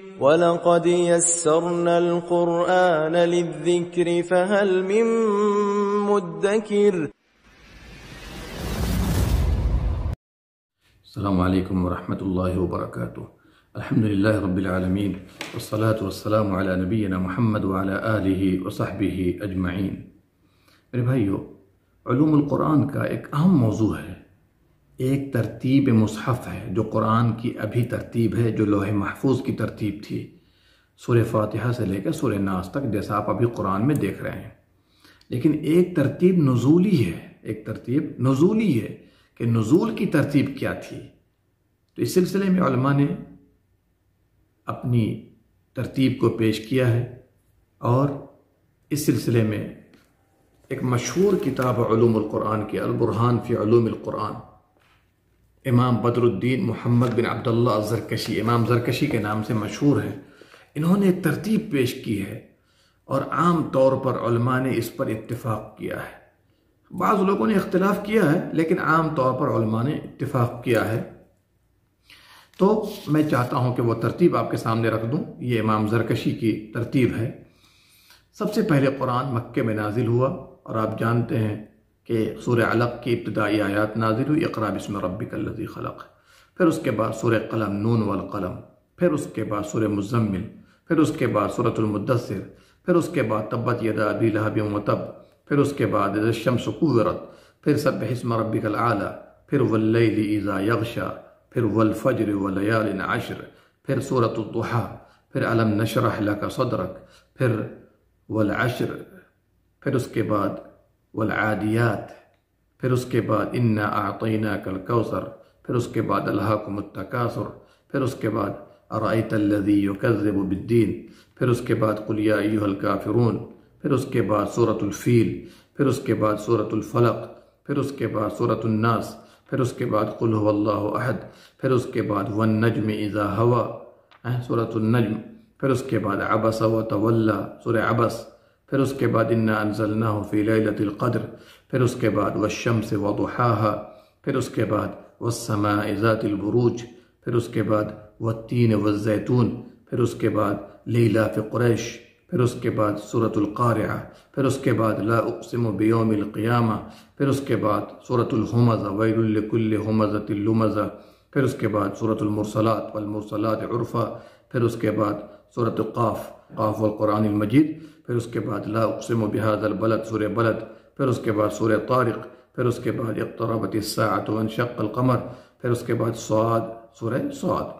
وَلَقَدْ يَسَّرْنَا الْقُرْآنَ لِلذِّكْرِ فَهَلْ مِن مُّدَّكِرٍ. السلام علیکم ورحمۃ اللہ وبرکاتہ. الحمدللہ رب العالمین والصلاة والسلام علی نبینا محمد وعلی آلہ وصحبہ اجمعین. میرے بھائیو، علوم القرآن کا ایک اہم موضوع ہے. ایک ترتیب مصحف ہے جو قرآن کی ابھی ترتیب ہے، جو لوح محفوظ کی ترتیب تھی، سورہ فاتحہ سے لے کر سورہ ناس تک، جیسا آپ ابھی قرآن میں دیکھ رہے ہیں. لیکن ایک ترتیب نزولی ہے کہ نزول کی ترتیب کیا تھی. تو اس سلسلے میں علماء نے اپنی ترتیب کو پیش کیا ہے، اور اس سلسلے میں ایک مشہور کتاب علوم القرآن کی البرہان فی علوم القرآن، امام بدر الدین محمد بن عبداللہ الزرکشی، امام زرکشی کے نام سے مشہور ہے. انہوں نے ایک ترتیب پیش کی ہے، اور عام طور پر علماء نے اس پر اتفاق کیا ہے. بعض لوگوں نے اختلاف کیا ہے، لیکن عام طور پر علماء نے اتفاق کیا ہے. تو میں چاہتا ہوں کہ وہ ترتیب آپ کے سامنے رکھ دوں. یہ امام زرکشی کی ترتیب ہے. سب سے پہلے قرآن مکے میں نازل ہوا، اور آپ جانتے ہیں کہ سورہ علق کی ابتدائی آیات نازل ہوئی، اقرأ بسم ربک الذی خلق. پھر اس کے بعد سورہ قلم، نون والقلم. پھر اس کے بعد سورہ مزمل. پھر اس کے بعد سورۃ المدثر. پھر اس کے بعد تبت یدا ابی لہب وتب. پھر اس کے بعد اذا الشمس کورت. پھر سبح اسم ربک الاعلی. پھر واللیل اذا یغشی. پھر والفجر ولیال عشر. پھر سورۃ الضحیٰ. پھر الم نشرح لک صدرک. پھر والعشر. پھر اس کے بعد والعادیات. پھر اس کے بعد انا اعطیناک الکوثر. پھر اس کے بعد الہاکم التکاثر. پھر اس کے بعد ارأیت الذی یکذب بالدین. پھر اس کے بعد قل یا ایھا الکافرون. پھر اس کے بعد سورۃ الفیل. پھر اس کے بعد سورۃ الفلق. پھر اس کے بعد سورۃ الناس. پھر اس کے بعد قل ھو اللہ احد. پھر اس کے بعد والنجم اذا ھوی، سورۃ النجم. پھر اس کے بعد عبس وتولی، سورہ عبس. پھر اس کے بعد انا انزلناہ فی لیلۃ القدر. پھر اس کے بعد والشمس وضحاھا. پھر اس کے بعد والسماء ذات البروج. پھر اس کے بعد والتین والزیتون. پھر اس کے بعد لإیلاف قریش. پھر اس کے بعد سورۃ القارعہ. پھر اس کے بعد لا اقسم بیوم القیامہ. پھر اس کے بعد سورۃ الہمزہ ویل لکل ہمزۃ لمزہ. پھر اس کے بعد سورۃ المرسلات والمرسلات عرفا. پھر اس کے بعد سورۃ قاف، قاف والقرآن المجید. پھر اس کے بعد لا اقسم بہذا البلد، سورہ بلد. پھر اس کے بعد سورہ طارق. پھر اس کے بعد اقتربت الساعۃ وانشق القمر. پھر اس کے بعد صاد، سورہ صاد.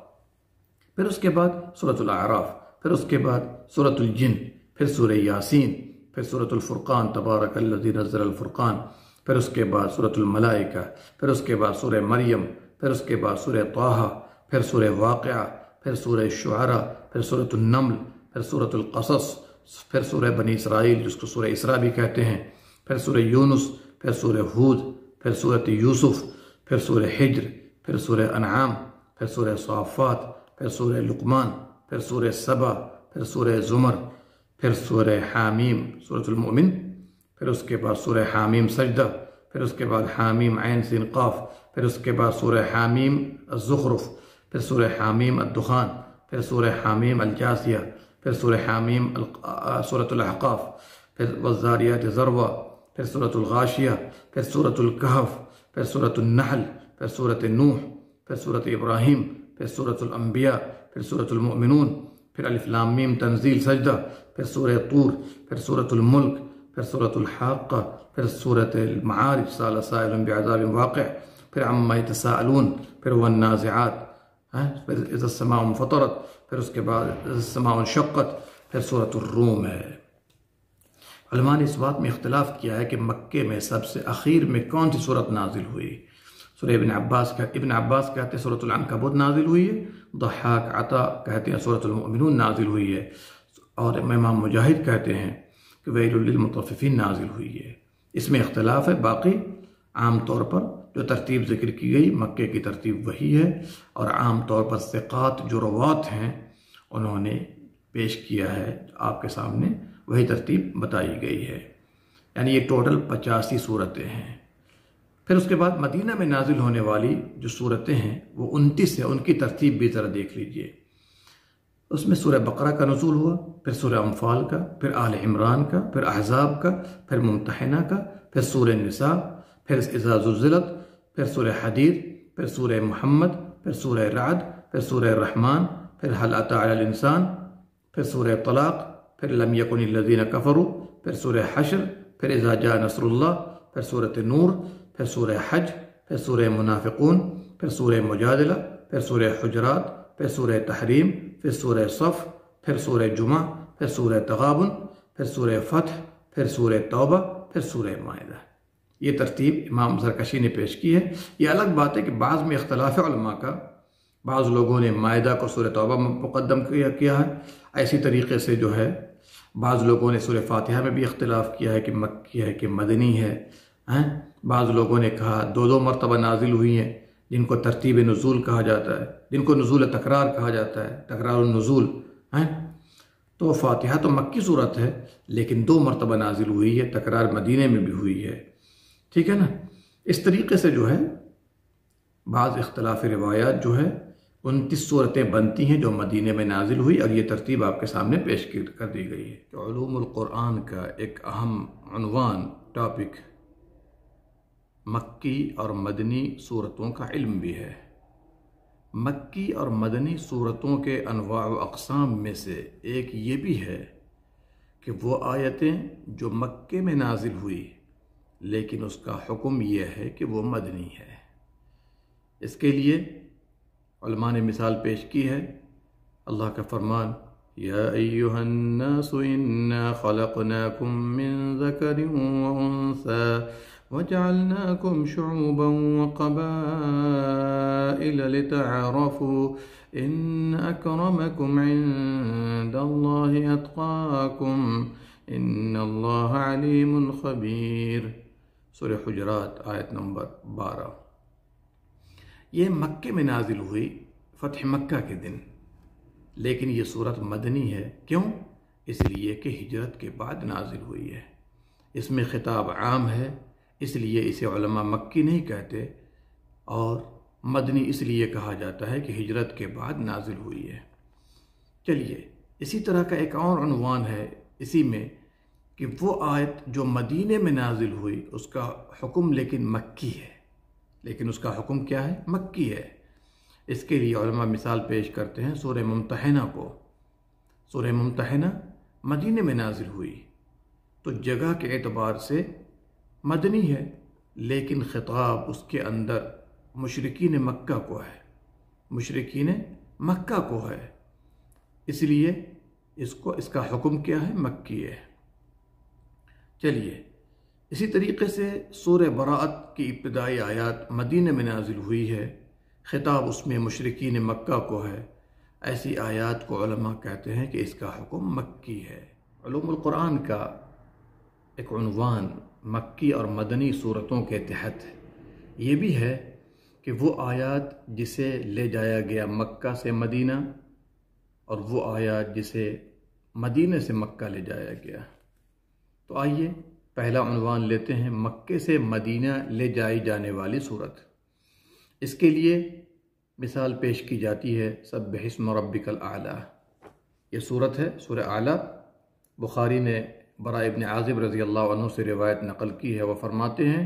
پھر اس کے بعد سورۃ الاعراف. پھر اس کے بعد سورۃ الجن. پھر سورہ یاسین. پھر سورۃ الفرقان، تبارک الذی نزل الفرقان. پھر اس کے بعد سورۃ الملائکہ. پھر اس کے بعد سورہ مریم. پھر اس کے بعد سورہ طٰہٰ. پھر سورہ واقعہ. پھر سورہ شعراء. پھر سورۃ النمل. پھر سورۃ القصص. پھر سورہ بنی اسرائیل، جس کو سورہ اسراء بھی کہتے ہیں. پھر سورہ یونس. پھر سورہ ہود. پھر سورۃ یوسف. پھر سورہ حجر. پھر سورہ انعام. پھر سورہ صافات. پھر سورہ لقمان. پھر سورہ سبا. پھر سورہ زمر. پھر سورہ حامیم، سورۃ المؤمن. پھر اس کے بعد سورہ حامیم سجدہ. پھر اس کے بعد حامیم عین سین قاف. پھر اس کے بعد سورہ حامیم الزخرف. پھر سورہ حامیم الدخان. پھر سورہ حامیم الجاثیہ. پھر سورہ حامیم سورۃ الاحقاف. پھر والذاریات ذروا. پھر سورۃ الغاشیہ. پھر سورۃ الکہف. پھر سورۃ النحل. پھر سورۃ نوح. پھر سورۃ ابراہیم. پھر سورۃ الانبیاء. پھر سورۃ المؤمنون. پھر الف لام میم تنزیل سجدہ. پھر سورہ طور. پھر سورۃ الملک. پھر سورۃ الحاقہ. پھر سورۃ المعارج سأل سائل بعذاب واقع. پھر عما یتساءلون. پھر والنازعات. پھر اذا السماء انفطرت. پھر اس کے بعد اذا السماء انشقت. پھر سورۃ الروم ہے. علماء نے اس بات میں اختلاف کیا ہے کہ مکے میں سب سے اخیر میں کون سی صورت نازل ہوئی. سورہ ابن عباس کہتے ہیں سورۃ العنکبوت نازل ہوئی ہے. ضحاک، عطا کہتے ہیں سورۃ المؤمنون نازل ہوئی ہے. اور امام مجاہد کہتے ہیں کہ ویل للمطففین نازل ہوئی ہے. اس میں اختلاف ہے. باقی عام طور پر جو ترتیب ذکر کی گئی مکے کی ترتیب وہی ہے، اور عام طور پر ثقات جو روات ہیں انہوں نے پیش کیا ہے آپ کے سامنے، وہی ترتیب بتائی گئی ہے. یعنی یہ ٹوٹل 85 صورتیں ہیں. پھر اس کے بعد مدینہ میں نازل ہونے والی جو صورتیں ہیں وہ 29 ہیں. ان کی ترتیب بھی ذرا دیکھ لیجئے. اس میں سورہ بقرہ کا نزول ہوا، پھر سورہ انفال کا، پھر آل عمران کا، پھر احزاب کا، پھر ممتحنہ کا، پھر سورہ نساء، پھر اذا زلزلت، پھر سورہ حدید، پھر سورہ محمد، پھر سورہ رعد، پھر سورہ الرحمن، پھر هل اتى على الانسان، پھر سورہ طلاق، پھر لم يكن الذين كفروا، پھر سورہ حشر، پھر اذا جاء نصر اللہ، پھر سورۃ نور، پھر سورہ حج، پھر سورہ منافقون، پھر سورہ مجادلہ، پھر سورہ حجرات، پھر سورہ تحریم، پھر سورہ صف، پھر سورہ جمعہ، پھر سورہ تغابن، پھر سورہ فتح، پھر سورہ توبہ، پھر سورہ مائدہ۔ یہ ترتیب امام زرکشی نے پیش کی ہے۔ یہ الگ بات ہے کہ بعض میں اختلاف علماء کا، بعض لوگوں نے مائدہ کو سورہ توبہ میں مقدم کیا ہے، ایسی طریقے سے جو ہے بعض لوگوں نے سورہ فاتحہ میں بھی اختلاف کیا ہے کہ مکی ہے کہ مدنی ہے۔ بعض لوگوں نے کہا دو مرتبہ نازل ہوئی ہیں، جن کو ترتیب نزول کہا جاتا ہے، جن کو نزول تکرار کہا جاتا ہے، تکرار النزول۔ تو فاتحہ تو مکی صورت ہے، لیکن 2 مرتبہ نازل ہوئی ہے، تکرار مدینے میں بھی ہوئی ہے، ٹھیک ہے نا۔ اس طریقے سے جو ہے بعض اختلاف روایات جو ہے 29 صورتیں بنتی ہیں جو مدینے میں نازل ہوئی، اور یہ ترتیب آپ کے سامنے پیش کر دی گئی ہے۔ کہ علوم القرآن کا ایک اہم عنوان، ٹاپک، مکی اور مدنی صورتوں کا علم بھی ہے۔ مکی اور مدنی صورتوں کے انواع و اقسام میں سے ایک یہ بھی ہے کہ وہ آیتیں جو مکے میں نازل ہوئی لیکن اس کا حکم یہ ہے کہ وہ مدنی ہے۔ اس کے لیے علماء نے مثال پیش کی ہے، اللہ کا فرمان، یا ایہا الناس انا خلقناکم من ذکر وانثی وجعلناکم شعوبا وقبائل لتعارفوا ان اکرمکم عند اللہ اتقاکم ان اللہ علیم خبیر۔ سورہ حجرات آیت نمبر 12۔ یہ مکے میں نازل ہوئی فتح مکہ کے دن، لیکن یہ صورت مدنی ہے۔ کیوں؟ اس لیے کہ ہجرت کے بعد نازل ہوئی ہے۔ اس میں خطاب عام ہے، اس لیے اسے علماء مکی نہیں کہتے، اور مدنی اس لیے کہا جاتا ہے کہ ہجرت کے بعد نازل ہوئی ہے۔ چلیے، اسی طرح کا ایک اور عنوان ہے اسی میں کہ وہ آیت جو مدینے میں نازل ہوئی اس کا حکم لیکن مکی ہے، لیکن اس کا حکم کیا ہے؟ مکی ہے۔ اس کے لیے علماء مثال پیش کرتے ہیں سورہ ممتحنہ کو۔ سورہ ممتحنہ مدینے میں نازل ہوئی تو جگہ کے اعتبار سے مدنی ہے، لیکن خطاب اس کے اندر مشرکین مکہ کو ہے، مشرکین مکہ کو ہے، اس لیے اس کا حکم کیا ہے؟ مکی ہے۔ چلیے، اسی طریقے سے سورہ براءت کی ابتدائی آیات مدینہ میں نازل ہوئی ہے، خطاب اس میں مشرکین مکہ کو ہے۔ ایسی آیات کو علماء کہتے ہیں کہ اس کا حکم مکی ہے۔ علوم القرآن کا ایک عنوان مکی اور مدنی صورتوں کے تحت یہ بھی ہے کہ وہ آیات جسے لے جایا گیا مکہ سے مدینہ، اور وہ آیات جسے مدینہ سے مکہ لے جایا گیا۔ تو آئیے پہلا عنوان لیتے ہیں، مکے سے مدینہ لے جائی جانے والی صورت۔ اس کے لیے مثال پیش کی جاتی ہے سبح اسم ربک الاعلی۔ یہ صورت ہے سورہ اعلیٰ۔ بخاری نے براء ابن عازب رضی اللہ عنہ سے روایت نقل کی ہے، وہ فرماتے ہیں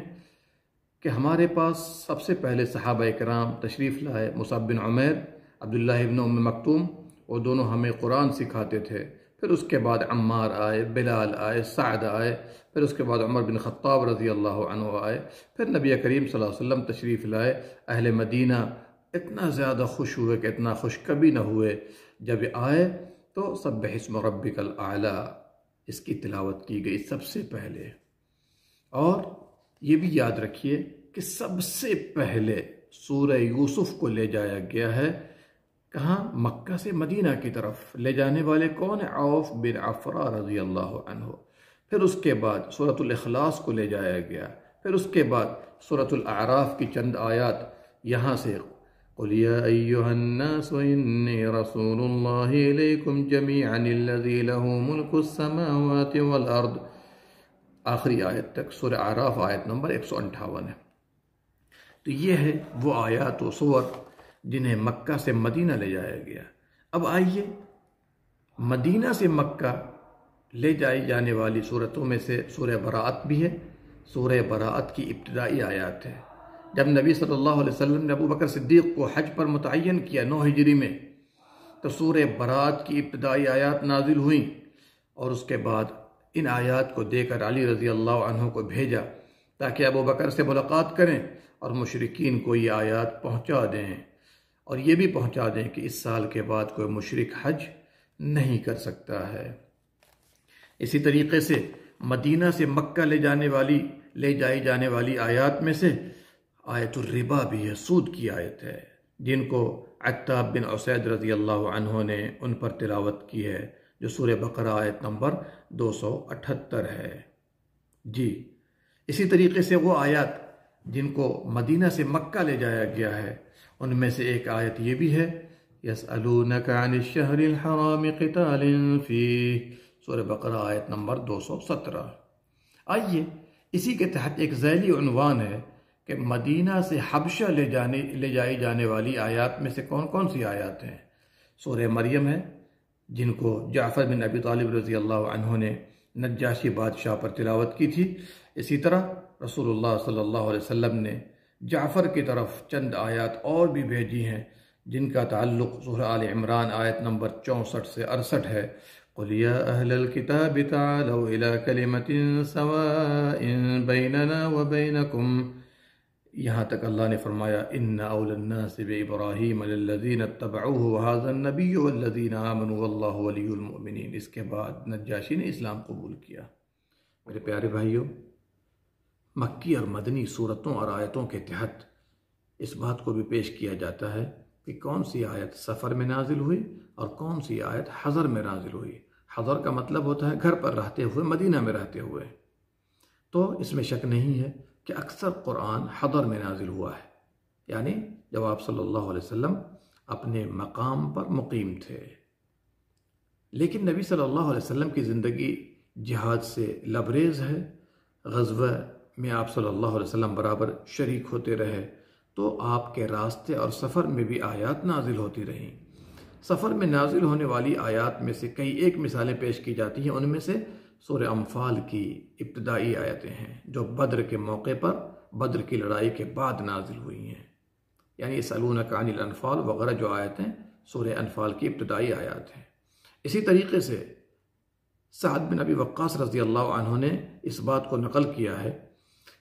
کہ ہمارے پاس سب سے پہلے صحابہ کرام تشریف لائے، مصعب بن عمیر، عبداللہ ابن ام مکتوم، وہ دونوں ہمیں قرآن سکھاتے تھے۔ پھر اس کے بعد عمار آئے، بلال آئے، سعد آئے، پھر اس کے بعد عمر بن خطاب رضی اللہ عنہ آئے، پھر نبی کریم صلی اللہ علیہ وسلم تشریف لائے۔ اہل مدینہ اتنا زیادہ خوش ہوئے کہ اتنا خوش کبھی نہ ہوئے۔ جب آئے تو سبح اسم ربک الاعلی اس کی تلاوت کی گئی سب سے پہلے۔ اور یہ بھی یاد رکھیے کہ سب سے پہلے سورہ یوسف کو لے جایا گیا ہے، کہاں؟ مکہ سے مدینہ کی طرف۔ لے جانے والے کون ہیں؟ عوف بن عفرہ رضی اللہ عنہ۔ پھر اس کے بعد سورۃ الاخلاص کو لے جایا گیا، پھر اس کے بعد سورۃ الاعراف کی چند آیات یہاں سے، قُلْ يَا أَيُّهَا النَّاسُ إِنِّي رَسُولُ اللَّهِ إِلَيْكُمْ جَمِيعًا الَّذِي لَهُ مُلْكُ السَّمَاوَاتِ وَالْأَرْضِ، آخری آیت تک۔ سورہ اعراف آیت نمبر 158 ہے۔ تو یہ ہے وہ آیات و سور جنہیں مکہ سے مدینہ لے جایا گیا۔ اب آئیے مدینہ سے مکہ لے جائی جانے والی صورتوں میں سے سورہ براءت بھی ہے۔ سورہ براءت کی ابتدائی آیات ہے۔ جب نبی صلی اللہ علیہ وسلم نے ابو بکر صدیق کو حج پر متعین کیا 9 ہجری میں، تو سورہ براءت کی ابتدائی آیات نازل ہوئیں، اور اس کے بعد ان آیات کو دے کر علی رضی اللہ عنہ کو بھیجا تاکہ ابو بکر سے ملاقات کریں اور مشرکین کو یہ آیات پہنچا دیں، اور یہ بھی پہنچا دیں کہ اس سال کے بعد کوئی مشرک حج نہیں کر سکتا ہے۔ اسی طریقے سے مدینہ سے مکہ لے جائی جانے والی آیات میں سے آیت الربا بھی ہے، سود کی آیت ہے، جن کو عتاب بن اسید رضی اللہ عنہ نے ان پر تلاوت کی ہے، جو سورہ بقرہ آیت نمبر 278 ہے۔ جی اسی طریقے سے وہ آیات جن کو مدینہ سے مکہ لے جایا گیا ہے، ان میں سے ایک آیت یہ بھی ہے، یسألونک عن الشہر الحرام قتال فیہ، سورہ بقرہ آیت نمبر 217۔ آئیے اسی کے تحت ایک ذیلی عنوان ہے کہ مدینہ سے حبشہ لے جائی جانے والی آیات میں سے کون کون سی آیات ہیں۔ سورہ مریم ہے، جن کو جعفر بن ابی طالب رضی اللہ عنہ نے نجاشی بادشاہ پر تلاوت کی تھی۔ اسی طرح رسول اللہ صلی اللہ علیہ وسلم نے جعفر کی طرف چند آیات اور بھی بھیجی ہیں، جن کا تعلق سورہ آل عمران آیت نمبر 64 سے 68 ہے۔ قُلْ يَا أَهْلَ الْكِتَابِ تَعَالَوْا إِلَىٰ كَلِمَةٍ سَوَاءٍ بَيْنَنَا وَبَيْنَكُمْ، یہاں تک اللہ نے فرمایا إِنَّ أَوْلَى النَّاسِ بِإِبْرَاهِيمَ لِلَّذِينَ اتَّبَعُوهُ وَهَٰذَا النَّبِيُّ وَالَّذِينَ آمَنُوا وَاللَّهُ وَلِيُّ الْمُؤْمِنِينَ۔ اس کے بعد نجاشی نے اسلام قبول کیا۔ میرے پیارے بھائیوں، مکی اور مدنی صورتوں اور آیتوں کے تحت اس بات کو بھی پیش کیا جاتا ہے کہ کون سی آیت سفر میں نازل ہوئی اور کون سی آیت حضر میں نازل ہوئی۔ حضر کا مطلب ہوتا ہے گھر پر رہتے ہوئے، مدینہ میں رہتے ہوئے۔ تو اس میں شک نہیں ہے کہ اکثر قرآن حضر میں نازل ہوا ہے، یعنی جب آپ صلی اللہ علیہ وسلم اپنے مقام پر مقیم تھے۔ لیکن نبی صلی اللہ علیہ وسلم کی زندگی جہاد سے لبریز ہے، غزوہ میں آپ صلی اللہ علیہ وسلم برابر شریک ہوتے رہے، تو آپ کے راستے اور سفر میں بھی آیات نازل ہوتی رہیں۔ سفر میں نازل ہونے والی آیات میں سے کئی ایک مثالیں پیش کی جاتی ہیں۔ ان میں سے سورہ انفال کی ابتدائی آیتیں ہیں، جو بدر کے موقع پر، بدر کی لڑائی کے بعد نازل ہوئی ہیں، یعنی یسألونک عن الانفال وغیرہ جو آیتیں سورہ انفال کی ابتدائی آیات ہیں۔ اسی طریقے سے سعد بن ابی وقاص رضی اللہ عنہ نے اس بات کو نقل کیا ہے،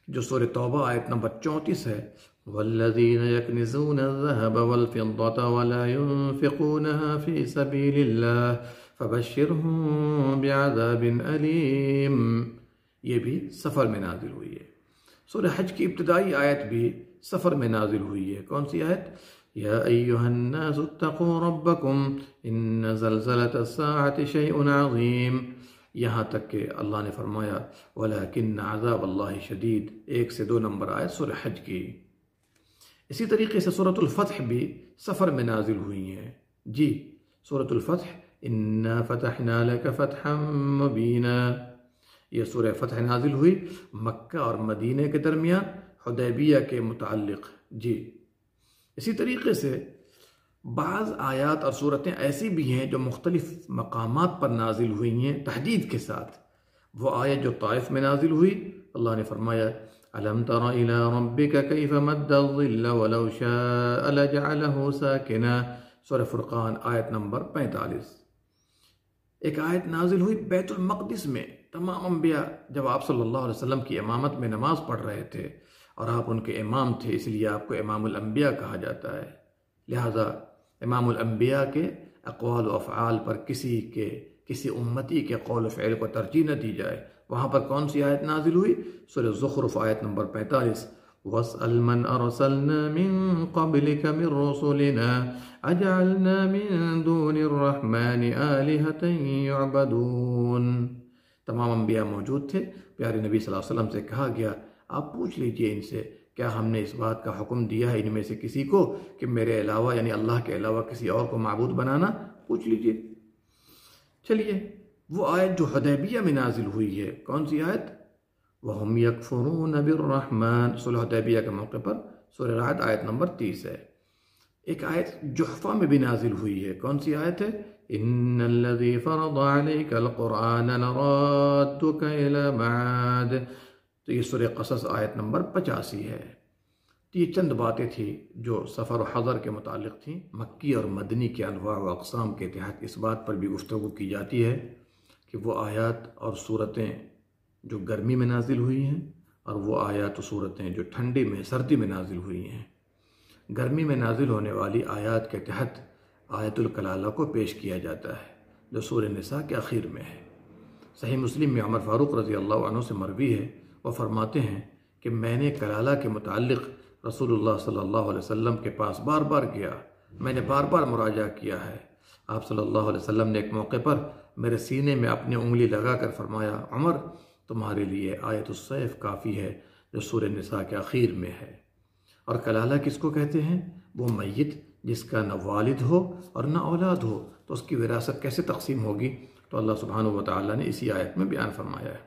جو سورہ توبہ آیت نمبر 34 ہے، وَالَّذِينَ يَكْنِزُونَ الذَّهَبَ وَالْفِضَّةَ وَلَا يُنْفِقُونَهَا فِي سَبِيلِ اللَّهِ فَبَشِّرْهُم بِعَذَابٍ أَلِيمٍ، یہ بھی سفر میں نازل ہوئی ہے۔ سورہ حج کی ابتدائی آیت بھی سفر میں نازل ہوئی ہے۔ کون سی آیت؟ یا ایھا الناس اتقوا ربکم ان زلزلۃ الساعۃ شیء عظیم، یہاں تک کہ اللہ نے فرمایا وَلَكِنَّ عَذَابَ اللَّهِ شَدِيدٌ، 1 سے 2 نمبر آیت سورہ حج کی۔ اسی طریقے سے سورۃ الفتح بھی سفر میں نازل ہوئی ہیں۔ جی سورۃ الفتح، اِنَّا فَتَحْنَا لَكَ فَتْحًا مُبِينًا، یہ سورہ فتح نازل ہوئی مکہ اور مدینہ کے درمیان حدیبیہ کے متعلق۔ جی اسی طریقے سے بعض آیات اور صورتیں ایسی بھی ہیں جو مختلف مقامات پر نازل ہوئی ہیں تحدید کے ساتھ۔ وہ آیت جو طائف میں نازل ہوئی، اللہ نے فرمایا أَلَمْ تَرَ إِلَىٰ رَبِّكَ كَيْفَ مَدَّ الظِّلَّ وَلَوْ شَاءَ لَجَعَلَهُ سَاكِنًا، سورہ فرقان آیت نمبر 45۔ ایک آیت نازل ہوئی بیت المقدس میں، تمام انبیاء جب آپ صلی اللہ علیہ وسلم کی امامت میں نماز پڑھ رہے تھے اور آپ ان کے امام تھے، اس لیے آپ کو امام الانبیاء کہا جاتا ہے۔ لہذا امام الانبیاء کے اقوال و افعال پر کسی امتی کے قول و فعل کو ترجیح نہ دی جائے۔ وہاں پر کون سی آیت نازل ہوئی؟ سورہ زخرف آیت نمبر 45، وَاسْأَلْ مَنْ أَرْسَلْنَا مِن قَبْلِكَ مِن رُّسُلِنَا أَجَعَلْنَا مِن دُونِ الرَّحْمَٰنِ آلِهَةً يُعْبَدُونَ، تمام انبیاء موجود تھے۔ پیارے نبی صلی اللہ علیہ وسلم سے کہا گیا آپ پوچھ لیجئے ان سے، کیا ہم نے اس بات کا حکم دیا ہے ان میں سے کسی کو کہ میرے علاوہ یعنی اللہ کے علاوہ کسی اور کو معبود بنانا؟ پوچھ لیجئے۔ چلیے وہ آیت جو حدیبیہ میں نازل ہوئی ہے، کون سی آیت؟ وَهُمْ يَكْفُرُونَ بِالرَّحْمَٰنِ، صلح حدیبیہ کے موقع پر، سورہ رعد آیت نمبر 30 ہے۔ ایک آیت جحفہ میں بھی نازل ہوئی ہے. کون سی آیت ہے؟ ان الذی فرض علیک القرآن لرادک الی معاد. تو یہ سورہ قصص آیت نمبر 85 ہے. تو یہ چند باتیں تھیں جو سفر و حضر کے متعلق تھیں. مکی اور مدنی کے انواع و اقسام کے تحت اس بات پر بھی گفتگو کی جاتی ہے کہ وہ آیات اور صورتیں جو گرمی میں نازل ہوئی ہیں اور وہ آیات و صورتیں جو ٹھنڈی میں سردی میں نازل ہوئی ہیں. گرمی میں نازل ہونے والی آیات کے تحت آیت الکلالہ کو پیش کیا جاتا ہے جو سورہ نساء کے آخر میں ہے. صحیح مسلم میں عمر فاروق رضی اللہ عنہ سے مروی ہے. وہ فرماتے ہیں کہ میں نے کلالہ کے متعلق رسول اللہ صلی اللہ علیہ وسلم کے پاس بار بار گیا. میں نے بار بار مراجعہ کیا ہے. آپ صلی اللہ علیہ وسلم نے ایک موقع پر میرے سینے میں اپنی انگلی لگا کر فرمایا، عمر تمہارے لیے آیت السیف کافی ہے جو سورہ نساء کے آخر میں ہے. اور کلالہ کس کو کہتے ہیں؟ وہ میت جس کا نہ والد ہو اور نہ اولاد ہو تو اس کی وراثت کیسے تقسیم ہوگی؟ تو اللہ سبحانہ و تعالیٰ نے اسی آیت میں بیان فرمایا ہے.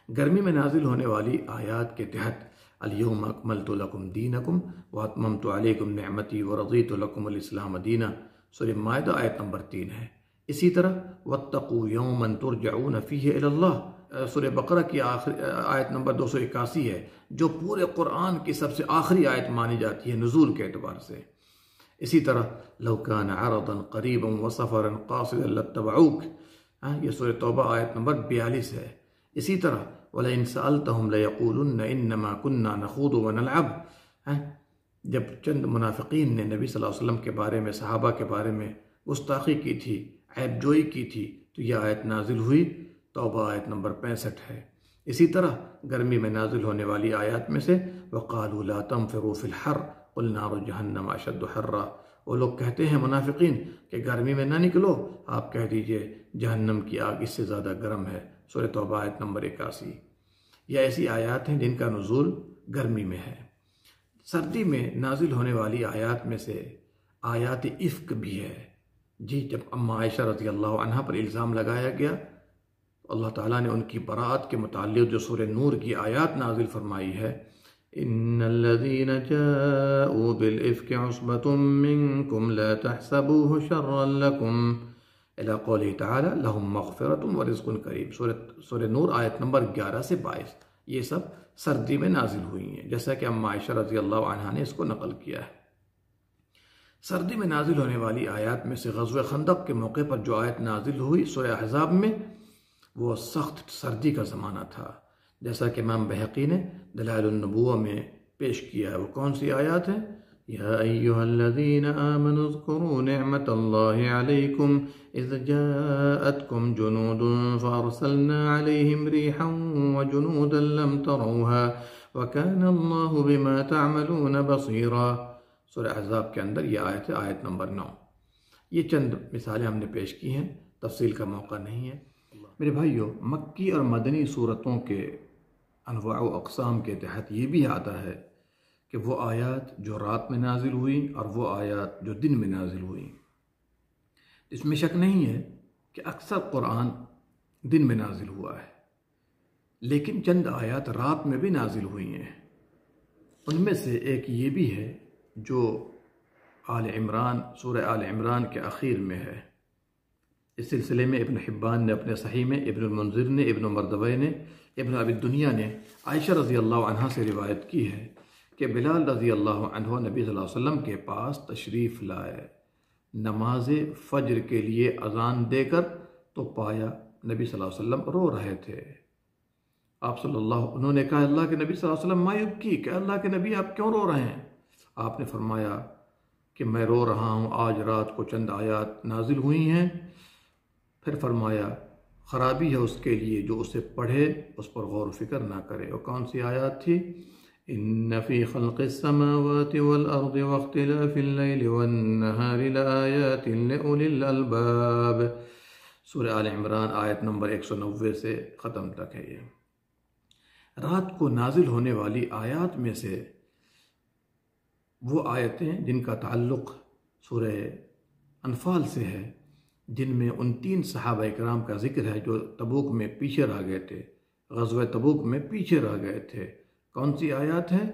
گرمی میں نازل ہونے والی آیات کے تحت الیوم اکملت لکم دینکم واتممت علیکم نعمتی ورضیت لکم الاسلام دینا، سورہ مائدہ آیت نمبر 3 ہے. اسی طرح واتقوا یوما ترجعون فیہ الی اللہ، سورہ بقرہ کی آیت نمبر 281 ہے جو پورے قرآن کی سب سے آخری آیت مانی جاتی ہے نزول کے اعتبار سے. اسی طرح لو کان عرضا قریبا وسفرا قاصدا لاتبعوک، یہ سورہ توبہ آیت نمبر 42 ہے. اسی طرح وَلَئِن سَأَلْتَهُمْ لَيَقُولُنَّ إِنَّمَا كُنَّا نَخُوضُ وَنَلْعَبُ. جب چند منافقین نے نبی صلی اللہ علیہ وسلم کے بارے میں، صحابہ کے بارے میں گستاخی کی تھی، عیب جوئی کی تھی، تو یہ آیت نازل ہوئی. توبہ آیت نمبر 65 ہے. اسی طرح گرمی میں نازل ہونے والی آیات میں سے وَقَالُوا لَا تَنْفِرُوا فِي الْحَرِّ قُلْ نَارُ جَهَنَّمَ أَشَدُّ حَرًّا. وہ لوگ کہتے ہیں منافقین کہ گرمی میں نہ نکلو، آپ کہہ دیجئے جہنم کی آگ اس سے زیادہ گرم ہے، سورہ توبہ آیت نمبر 81. یہ ایسی آیات ہیں جن کا نزول گرمی میں ہے. سردی میں نازل ہونے والی آیات میں سے آیات افک بھی ہے. جب اما عائشہ رضی اللہ عنہ پر الزام لگایا گیا، اللہ تعالیٰ نے ان کی براءت کے متعلق جو سورہ نور کی آیات نازل فرمائی ہے، ان الذين جاءوا بالافك عصبة منكم لا تحسبوه شرا لكم الى قوله تعالی لهم مغفرة ورزق کریم، سورہ نور آیت نمبر 11 سے 22. یہ سب سردی میں نازل ہوئی ہیں جیسا کہ اما عائشہ رضی اللہ عنہا نے اس کو نقل کیا ہے. سردی میں نازل ہونے والی آیات میں سے غزوہ خندق کے موقع پر جو آیت نازل ہوئی سورہ احزاب میں، وہ سخت سردی کا زمانہ تھا جیسا کہ امام بہقی نے دلائل النبوہ میں پیش کیا ہے. وہ کون سی آیات ہیں؟ یا ایہا الذین آمنوا اذکروا نعمت اللہ علیکم اذ جاءتکم جنود فارسلنا علیہم ریحا وجنودا لم تروها وکان اللہ بما تعملون بصیرا. سورہ احزاب کے اندر یہ آیت ہے، آیت نمبر 9. یہ چند مثالیں ہم نے پیش کی ہیں، تفصیل کا موقع نہیں ہے. میرے بھائیو، مکی اور مدنی صورتوں کے انواع و اقسام کے تحت یہ بھی آتا ہے کہ وہ آیات جو رات میں نازل ہوئیں اور وہ آیات جو دن میں نازل ہوئیں. اس میں شک نہیں ہے کہ اکثر قرآن دن میں نازل ہوا ہے، لیکن چند آیات رات میں بھی نازل ہوئی ہیں. ان میں سے ایک یہ بھی ہے جو آل عمران، سورہ آل عمران کے آخر میں ہے. اس سلسلے میں ابن حبان نے اپنے صحیح میں، ابن المنذر نے، ابن مردوی نے، ابن ابی الدنیا نے عائشہ رضی اللہ عنہا سے روایت کی ہے کہ بلال رضی اللہ عنہ نبی صلی اللہ علیہ وسلم کے پاس تشریف لائے نماز فجر کے لیے اذان دے کر، تو پایا نبی صلی اللہ علیہ وسلم رو رہے تھے. آپ انہوں نے کہا اللہ کے نبی صلی اللہ علیہ وسلم ما یبکی، کہ اللہ کے نبی آپ کیوں رو رہے ہیں؟ آپ نے فرمایا کہ میں رو رہا ہوں، آج رات کو چند آیات نازل ہوئی ہیں. پھر فرمایا خرابی ہے اس کے لیے جو اسے پڑھے اس پر غور و فکر نہ کرے. اور کون سی آیات تھی؟ ان فی خلق السماوات والارض واختلاف اللیل والنہار لآیات لأولی الالباب. سورہ آل عمران آیت نمبر 190 سے ختم تک ہے. یہ رات کو نازل ہونے والی آیات میں سے وہ آیتیں جن کا تعلق سورہ انفال سے ہے، جن میں ان 3 صحابہ کرام کا ذکر ہے جو تبوک میں پیچھے رہ گئے تھے، غزوہ تبوک میں پیچھے رہ گئے تھے. کون سی آیات ہیں؟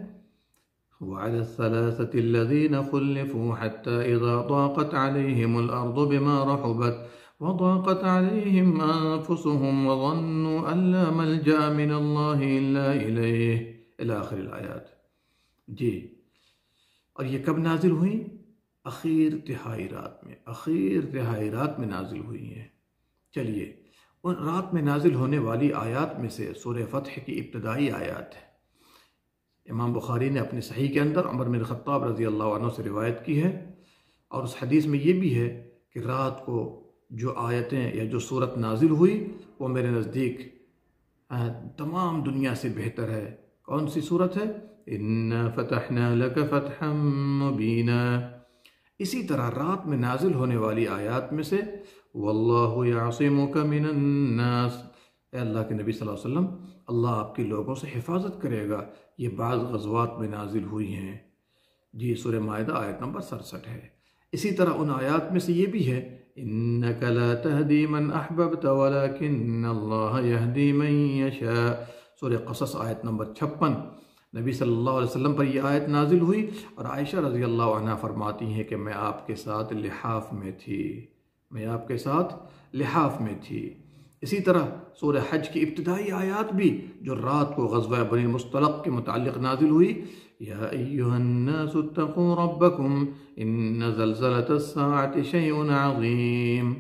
وعلى الثلاثة الذين خلفوا حتى إذا ضاقت عليهم الأرض بما رحبت وضاقت عليهم أنفسهم وظنوا أن لا ملجأ من الله إلا إليه إلى آخر الآيات. جی، اور یہ کب نازل ہوئی؟ اخیر تہائی رات میں نازل ہوئی ہیں. چلیے، ان رات میں نازل ہونے والی آیات میں سے سورہ فتح کی ابتدائی آیات ہے. امام بخاری نے اپنی صحیح کے اندر عمر بن خطاب رضی اللہ عنہ سے روایت کی ہے، اور اس حدیث میں یہ بھی ہے کہ رات کو جو آیتیں یا جو صورت نازل ہوئی وہ میرے نزدیک تمام دنیا سے بہتر ہے. کون سی صورت ہے؟ اِنَّا فَتَحْنَا لَكَ فَتْحًا مُبِينًا. اسی طرح رات میں نازل ہونے والی آیات میں سے وَاللَّهُ يَعْصِمُكَ مِنَ النَّاسِ، اے اللہ کے نبی صلی اللہ علیہ وسلم، اللہ آپ کے لوگوں سے حفاظت کرے گا. یہ بعض غزوات میں نازل ہوئی ہیں. جی، سورہ مائدہ آیت نمبر 67 ہے. اسی طرح ان آیات میں سے یہ بھی ہے إِنَّكَ لَا تَهْدِي مَنْ أَحْبَبْتَ وَلَكِنَّ اللَّهَ يَهْدِي مَن يَشَاءُ. سورہ قصص آیت نمبر 56. نبی صلی اللہ علیہ وسلم پر یہ آیت نازل ہوئی، اور عائشہ رضی اللہ عنہ فرماتی ہیں کہ میں آپ کے ساتھ لحاف میں تھی. اسی طرح سورہ حج کی ابتدائی آیات بھی جو رات کو غزوہ بنی المصطلق کے متعلق نازل ہوئی، یا ایھا الناس اتقوا ربکم ان زلزلۃ الساعۃ شیء عظیم.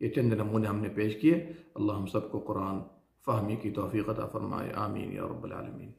یہ چند نمونے ہم نے پیش کیے. اللہ ہم سب کو قرآن فہمی کی توفیق عطا فرمائے. آمین یا رب العالمین.